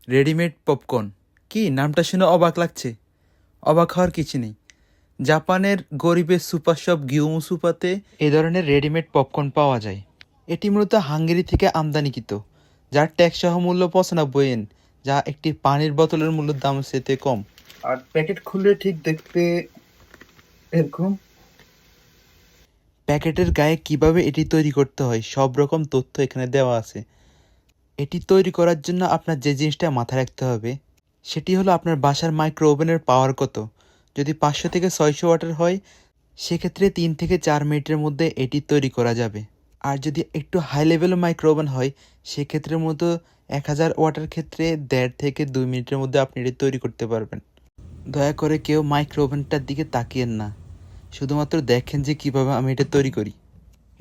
Readymade popcorn কি নামটা শুনে অবাক লাগছে? অবাক হওয়ার কিছু নেই। জাপানের গরিবের সুপার শপ গিয়োমুসুপাতে এ ধরনের রেডিমেড পপকর্ন পাওয়া যায়। এটি মূলত হাঙ্গেরি থেকে আমদানিকৃত, যার ট্যাক্স সহ মূল্য 95 ইয়েন, যা একটি পানির বোতলের মূল্যের দাম সেতে কম। আর প্যাকেট খুললে ঠিক দেখতে এরকম। প্যাকেটের গায়ে কিভাবে এটি তৈরি করতে হয় সব রকম তথ্য এখানে দেওয়া আছে। এটি তৈরি করার জন্য আপনার যে জিনিসটা মাথায় রাখতে হবে সেটি হলো আপনার বাসার মাইক্রো ওভেনের পাওয়ার কত। যদি 500 থেকে 600 ওয়াটের হয় সেক্ষেত্রে 3 থেকে 4 মিনিটের মধ্যে এটি তৈরি করা যাবে। আর যদি একটু হাই লেভেলের মাইক্রো ওভেন হয় সেক্ষেত্রের মতো 1000 ওয়াটের ক্ষেত্রে 1.5 থেকে 2 মিনিটের মধ্যে আপনি এটি তৈরি করতে পারবেন। দয়া করে কেউ মাইক্রো ওভেনটার দিকে তাকিয়েন না, শুধুমাত্র দেখেন যে কিভাবে আমি এটা তৈরি করি।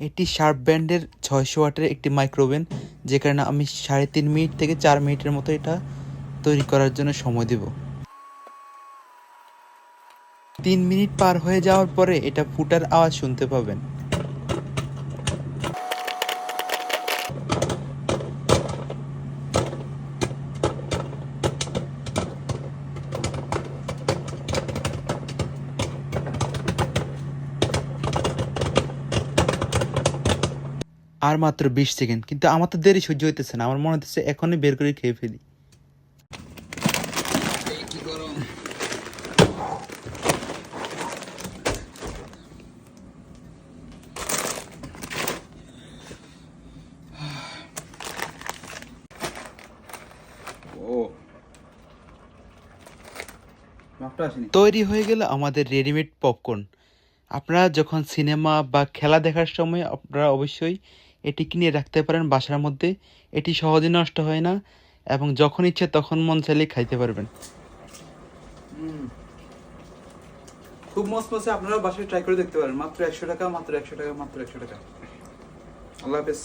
এটি শার্প ব্র্যান্ডের 600 ওয়াটের একটি মাইক্রো ওভেন, যে কারণে আমি 3.5 মিনিট থেকে 4 মিনিটের মতো এটা তৈরি করার জন্য সময় দেব। 3 মিনিট পার হয়ে যাওয়ার পরে এটা ফুটার আওয়াজ শুনতে পাবেন। আর মাত্র 20 সেকেন্ড, কিন্তু আমার তো দেরি সহ্য হইতেছে না। আমার মনে হচ্ছে এখনই বের করে খেয়ে ফেলি। তৈরি হয়ে গেল আমাদের রেডিমেড পপকর্ন। আপনারা যখন সিনেমা বা খেলা দেখার সময় আপনারা অবশ্যই এটি কিনে রাখতে পারেন বাসার মধ্যে। এটি সহজে নষ্ট হয় না এবং যখন ইচ্ছে তখন মন চাইলে খাইতে পারবেন। খুব মস্ত আছে, আপনারা বাসায় ট্রাই করে দেখতে পারেন। মাত্র 100 টাকা, মাত্র 100 টাকা, মাত্র 100 টাকা। আল্লাহ হাফেজ।